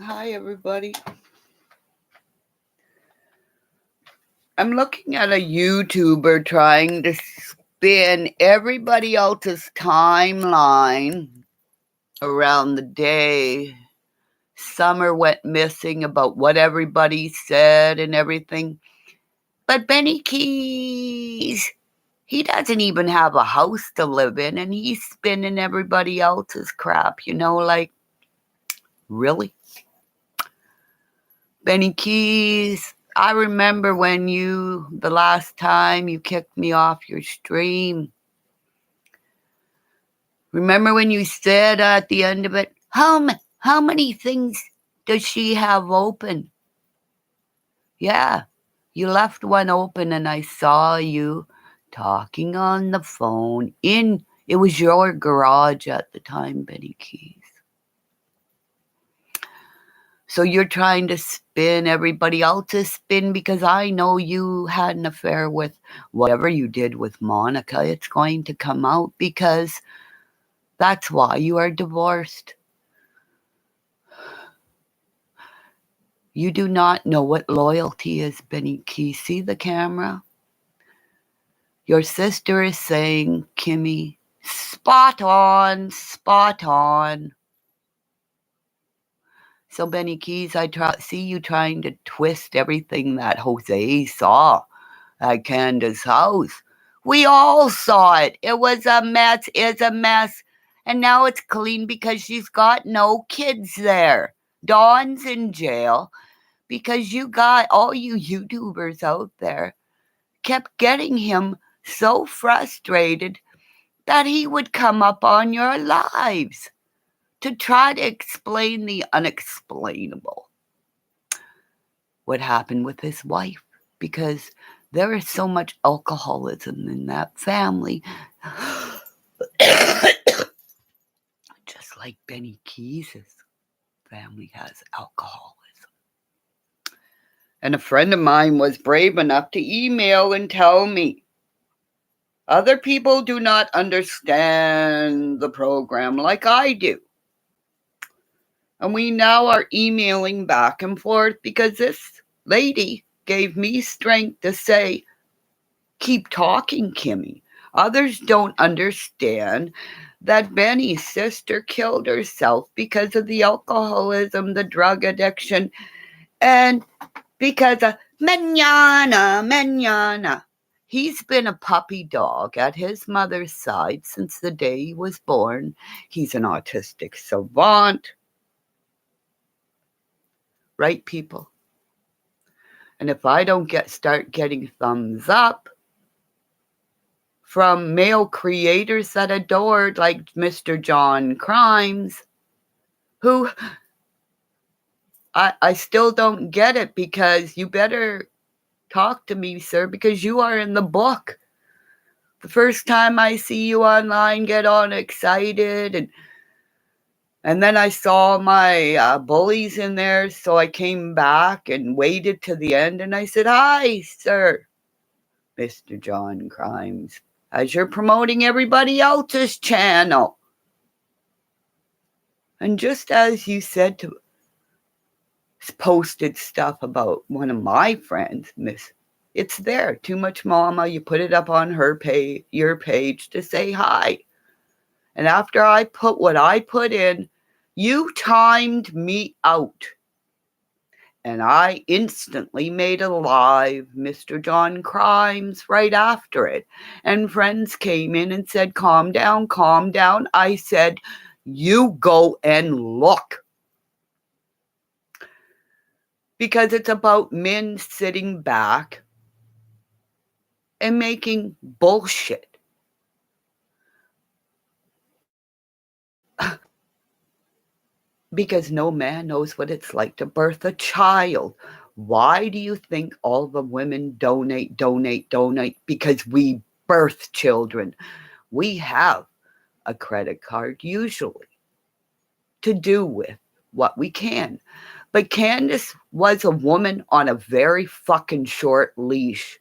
Hi, everybody. I'm looking at a YouTuber trying to spin everybody else's timeline around the day Summer went missing about what everybody said and everything. But Benny Keys, he doesn't even have a house to live in, and he's spinning everybody else's crap, like, really? Benny Keys, I remember when the last time you kicked me off your stream. Remember when you said at the end of it, how many things does she have open? Yeah, you left one open and I saw you talking on the phone it was your garage at the time, Benny Keys. So you're trying to spin everybody else's spin because I know you had an affair with whatever you did with Monica. It's going to come out because that's why you are divorced. You do not know what loyalty is, Benny Keys. See the camera? Your sister is saying, Kimmy, spot on, spot on. So, Benny Keys, I see you trying to twist everything that Jose saw at Candace's house. We all saw it. It was a mess. It's a mess. And now it's clean because she's got no kids there. Dawn's in jail because you got all you YouTubers out there kept getting him so frustrated that he would come up on your lives to try to explain the unexplainable. What happened with his wife, because there is so much alcoholism in that family. Just like Benny Keys' family has alcoholism. And a friend of mine was brave enough to email and tell me, other people do not understand the program like I do. And we now are emailing back and forth because this lady gave me strength to say, keep talking, Kimmy. Others don't understand that Benny's sister killed herself because of the alcoholism, the drug addiction, and because of manana. He's been a puppy dog at his mother's side since the day he was born. He's an autistic savant. Right, people? And if I don't start getting thumbs up from male creators that adored, like Mr. John Crimes, who I still don't get it, because you better talk to me, sir, because you are in the book. The first time I see you online, get all excited, and then I saw my bullies in there, so I came back and waited to the end, and I said, hi, sir, Mr. John Crimes, as you're promoting everybody else's channel. And just as you said to posted stuff about one of my friends, it's there, Too Much Mama, you put it up on her page, your page, to say hi. And after I put what I put in, you timed me out. And I instantly made a live Mr. John Crimes right after it. And friends came in and said, calm down, calm down. I said, you go and look. Because it's about men sitting back and making bullshit. Because no man knows what it's like to birth a child. Why do you think all the women donate? Because we birth children. We have a credit card usually to do with what we can. But Candace was a woman on a very fucking short leash.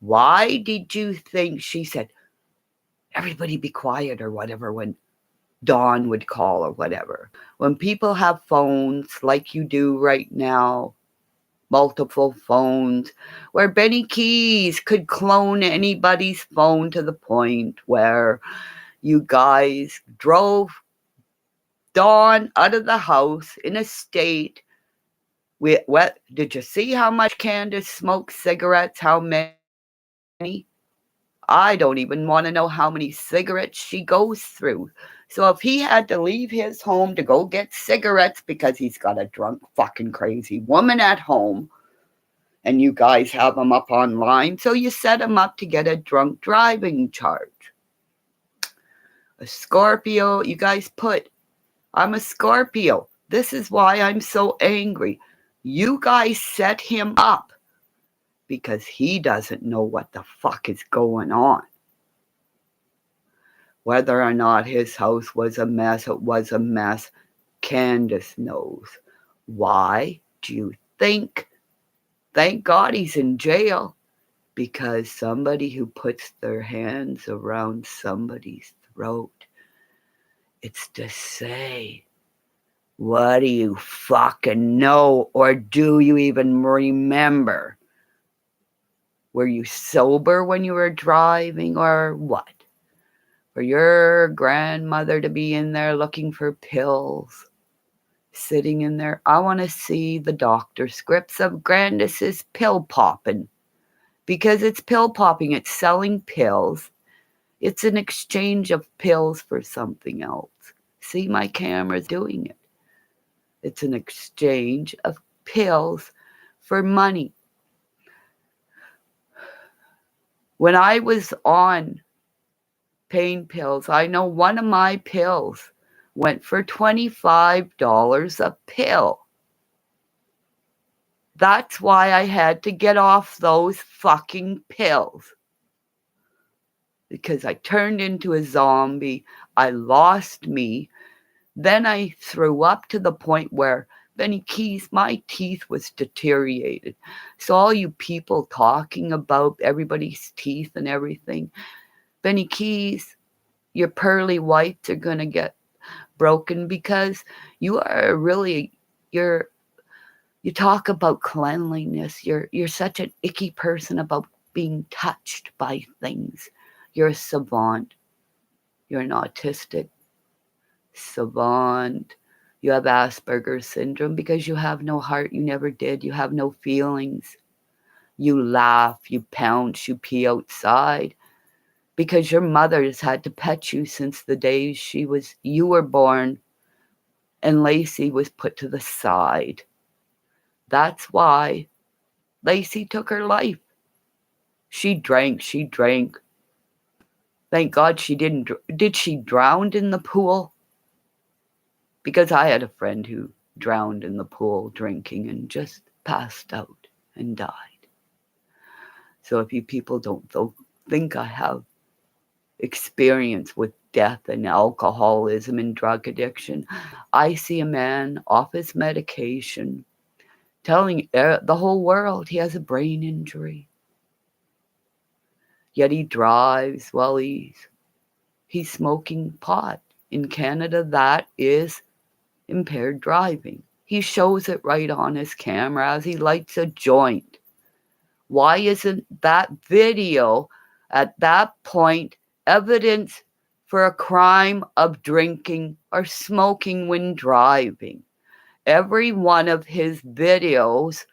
Why did you think she said, everybody be quiet or whatever, when Dawn would call or whatever. When people have phones like you do right now, multiple phones, where Benny Keys could clone anybody's phone to the point where you guys drove Dawn out of the house in a state. What did you see how much Candace smokes cigarettes? How many? I don't even want to know how many cigarettes she goes through. So if he had to leave his home to go get cigarettes because he's got a drunk fucking crazy woman at home, and you guys have him up online, so you set him up to get a drunk driving charge. A Scorpio, you guys put, I'm a Scorpio. This is why I'm so angry. You guys set him up because he doesn't know what the fuck is going on. Whether or not his house was a mess, it was a mess. Candace knows. Why do you think? Thank God he's in jail. Because somebody who puts their hands around somebody's throat, it's to say, what do you fucking know? Or do you even remember? Were you sober when you were driving or what? For your grandmother to be in there looking for pills, sitting in there. I want to see the doctor scripts of Grandis's pill popping. Because it's pill popping, it's selling pills. It's an exchange of pills for something else. See, my camera's doing it. It's an exchange of pills for money. When I was on pain pills, I know one of my pills went for $25 a pill. That's why I had to get off those fucking pills. Because I turned into a zombie. I lost me. Then I threw up to the point where, Benny Keys, my teeth was deteriorated. So all you people talking about everybody's teeth and everything, Benny Keys, your pearly whites are going to get broken because you are really, you talk about cleanliness. You're such an icky person about being touched by things. You're a savant. You're an autistic savant. You have Asperger's syndrome because you have no heart. You never did. You have no feelings. You laugh, you pounce, you pee outside because your mother has had to pet you since the days you were born and Lacey was put to the side. That's why Lacey took her life. She drank. Thank God she didn't. Did she drown in the pool? Because I had a friend who drowned in the pool drinking and just passed out and died. So if you people don't think I have experience with death and alcoholism and drug addiction, I see a man off his medication telling the whole world he has a brain injury. Yet he drives while he's smoking pot. In Canada, that is impaired driving. He shows it right on his camera as he lights a joint. Why isn't that video at that point evidence for a crime of drinking or smoking when driving? Every one of his videos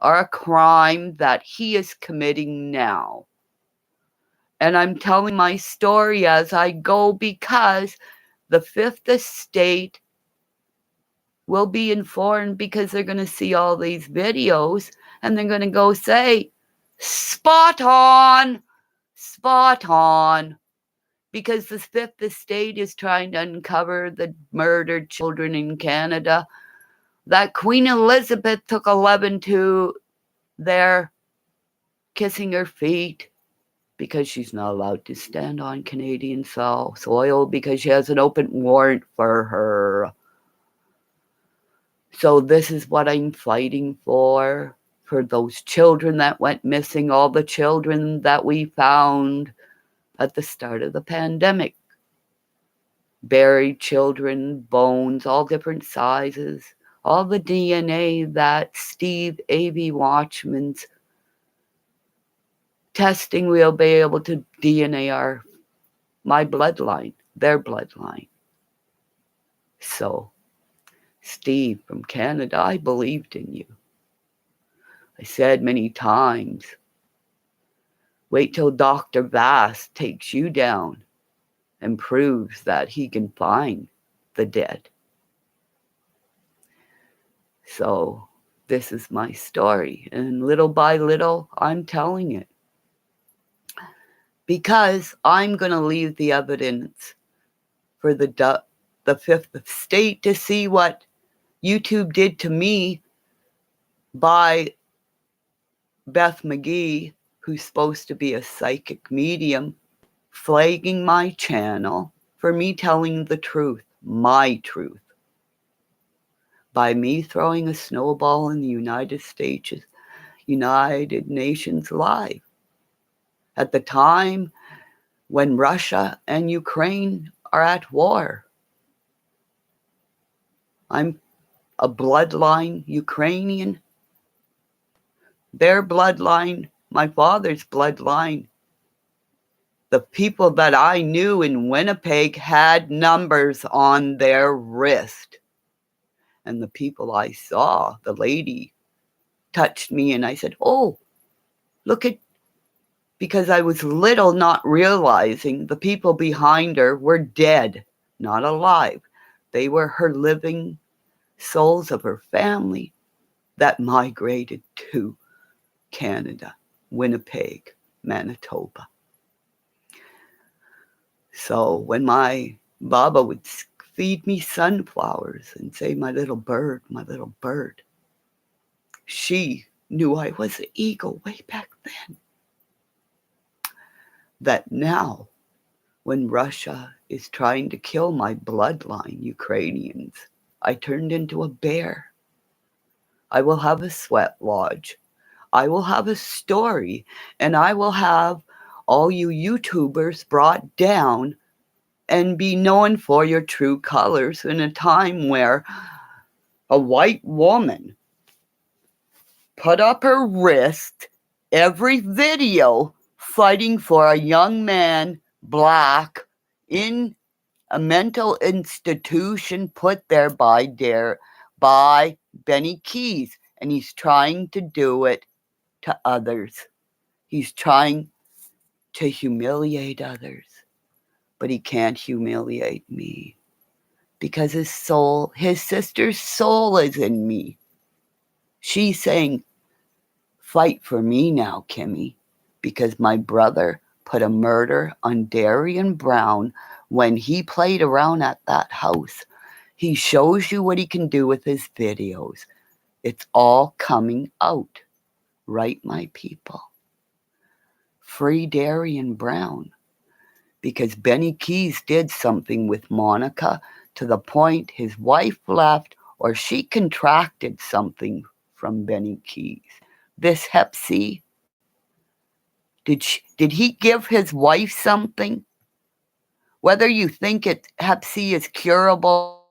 are a crime that he is committing now. And I'm telling my story as I go because the Fifth Estate will be informed because they're going to see all these videos and they're going to go say, spot on, because the Fifth Estate is trying to uncover the murdered children in Canada. That Queen Elizabeth took 11 to there kissing her feet because she's not allowed to stand on Canadian soil because she has an open warrant for her. So this is what I'm fighting for those children that went missing, all the children that we found at the start of the pandemic. buried children, bones, all different sizes, all the DNA that Steve A.B. Watchman's testing, we'll be able to DNA my bloodline, their bloodline. So, Steve from Canada, I believed in you. I said many times, wait till Dr. Vass takes you down and proves that he can find the dead. So this is my story, and little by little, I'm telling it. Because I'm going to leave the evidence for the fifth state to see what YouTube did to me by Beth McGee, who's supposed to be a psychic medium, flagging my channel for me telling the truth, my truth, by me throwing a snowball in the United Nations Live. At the time when Russia and Ukraine are at war. I'm a bloodline Ukrainian. Their bloodline, my father's bloodline, the people that I knew in Winnipeg had numbers on their wrist. And the people I saw, the lady touched me and I said, oh, look at, because I was little not realizing the people behind her were dead, not alive. They were her living souls of her family that migrated to Canada, Winnipeg, Manitoba. So when my Baba would feed me sunflowers and say, my little bird, she knew I was an eagle way back then. That now, when Russia is trying to kill my bloodline, Ukrainians, I turned into a bear. I will have a sweat lodge. I will have a story, and I will have all you YouTubers brought down and be known for your true colors in a time where a white woman put up her wrist every video fighting for a young man, black, in a mental institution put there by Benny Keys, and he's trying to do it to others. He's trying to humiliate others, but he can't humiliate me because his sister's soul is in me. She's saying, fight for me now, Kimmy, because my brother put a murder on Darian Brown when he played around at that house. He shows you what he can do with his videos. It's all coming out. Right, my people? Free Darian Brown. Because Benny Keys did something with Monica to the point his wife left or she contracted something from Benny Keys. This Hep C, did he give his wife something? Whether you think Hep C is curable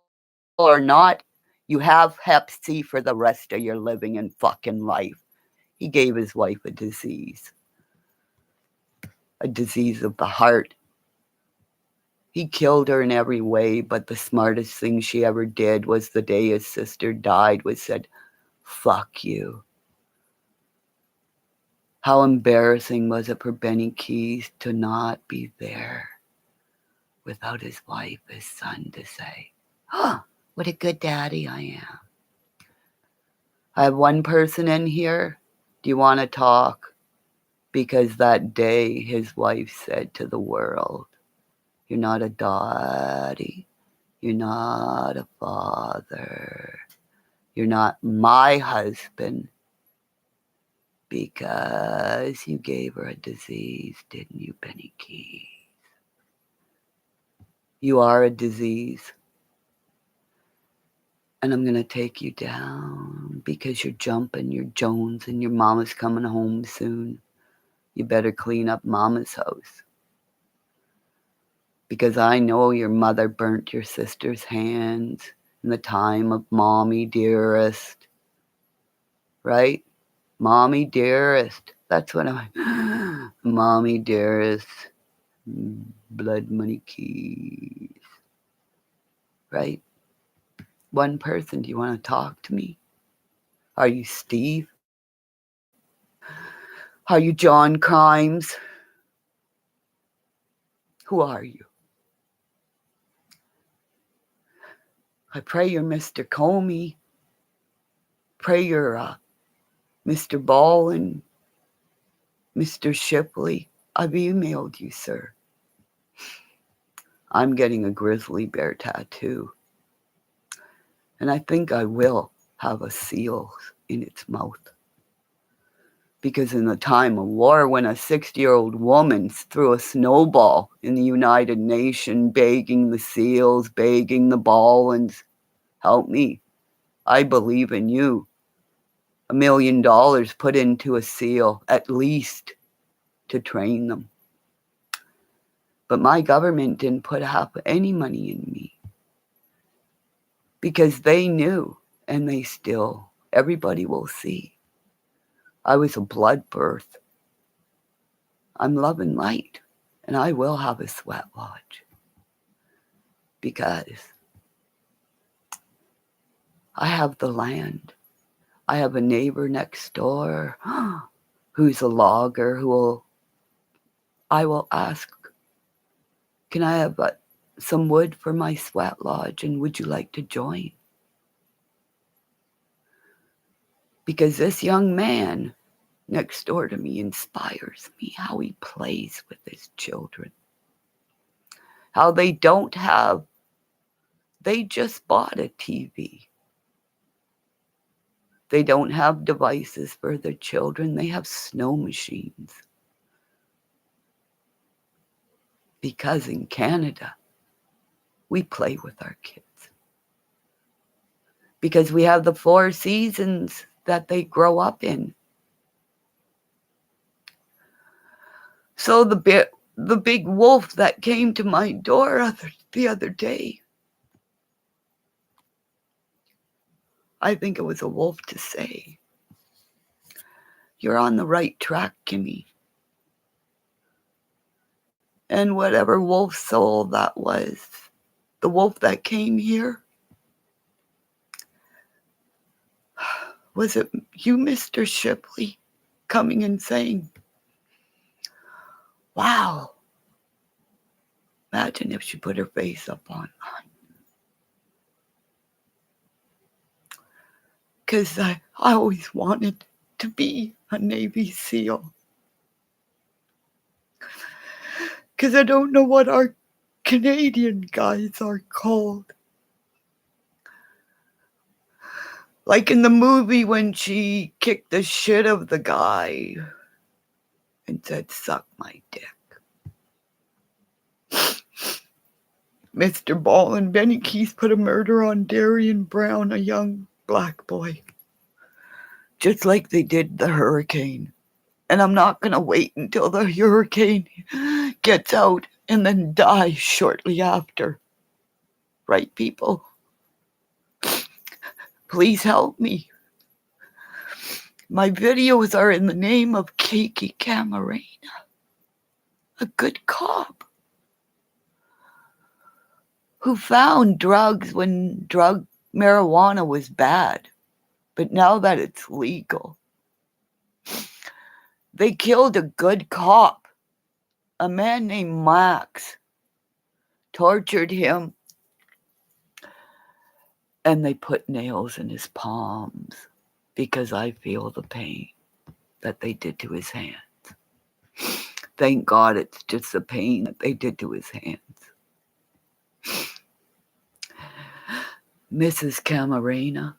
or not, you have Hep C for the rest of your living and fucking life. He gave his wife a disease of the heart. He killed her in every way, but the smartest thing she ever did was the day his sister died was said, fuck you. How embarrassing was it for Benny Keys to not be there without his wife, his son, to say, oh, what a good daddy I am. I have one person in here. Do you want to talk? Because that day his wife said to the world, you're not a daddy. You're not a father. You're not my husband because you gave her a disease, didn't you, Benny Keys? You are a disease. And I'm going to take you down because you're jumping, you're Jones, and your mama's coming home soon. You better clean up mama's house. because I know your mother burnt your sister's hands in the time of Mommy Dearest, right? Mommy Dearest. That's what Mommy Dearest. Blood Money Keys. Right? One person, do you want to talk to me? Are you Steve? Are you John Crimes? Who are you? I pray you're Mr. Comey. Pray you're Mr. Ballin, Mr. Shipley. I've emailed you, sir. I'm getting a grizzly bear tattoo. And I think I will have a seal in its mouth. Because in the time of war, when a 60-year-old woman threw a snowball in the United Nations, begging the seals, begging the Ballins, help me, I believe in you. $1 million put into a seal, at least, to train them. But my government didn't put any money in me. Because they knew, and they still, everybody will see. I was a blood birth. I'm love and light, and I will have a sweat lodge. Because I have the land. I have a neighbor next door who's a logger I will ask, can I have some wood for my sweat lodge, and would you like to join? Because this young man next door to me inspires me, how he plays with his children. How they just bought a TV. They don't have devices for their children. They have snow machines. Because in Canada, we play with our kids. Because we have the 4 seasons that they grow up in. So the big wolf that came to my door the other day, I think it was a wolf to say, you're on the right track, Kimmy. And whatever wolf soul that was, the wolf that came here, was it you, Mr. Shipley, coming and saying, wow, imagine if she put her face up online. Because I always wanted to be a Navy SEAL. Because I don't know what our Canadian guys are called. Like in the movie when she kicked the shit of the guy and said, suck my dick. Mr. Ball and Benny Keith put a murder on Darian Brown, a young black boy. Just like they did the hurricane. And I'm not going to wait until the hurricane gets out and then die shortly after. Right, people? Please help me. My videos are in the name of Kiki Camarena, a good cop who found drugs when marijuana was bad. But now that it's legal, they killed a good cop, a man named Max, tortured him, and they put nails in his palms because I feel the pain that they did to his hands. Thank God it's just the pain that they did to his hands. Mrs. Camarena,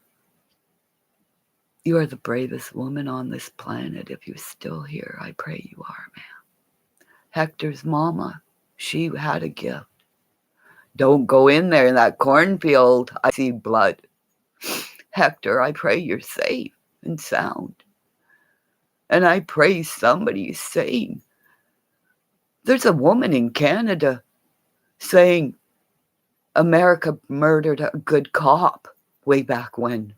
you are the bravest woman on this planet. If you're still here, I pray you are, ma'am. Hector's mama, she had a gift. Don't go in there in that cornfield. I see blood. Hector, I pray you're safe and sound. And I pray somebody is saying, there's a woman in Canada saying America murdered a good cop way back when.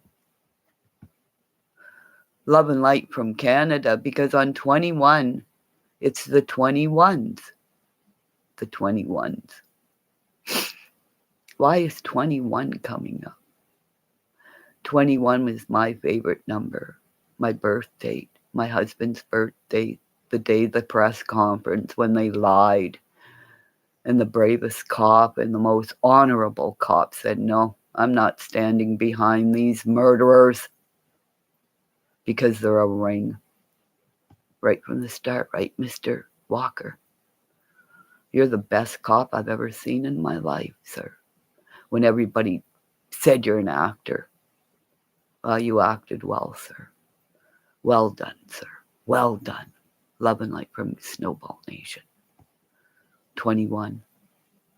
Love and light from Canada, because on 21, it's the 21s. The 21s. Why is 21 coming up? 21 was my favorite number. My birth date, my husband's birthday, the day of the press conference when they lied. And the bravest cop and the most honorable cop said, no, I'm not standing behind these murderers, because they're a ring. Right from the start, right, Mr. Walker? You're the best cop I've ever seen in my life, sir. When everybody said you're an actor, well, you acted well, sir. Well done, sir. Well done. Love and light from Snowball Nation. 21.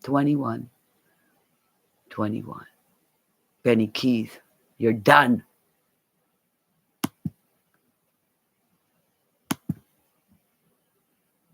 21. 21. Benny Keys, you're done.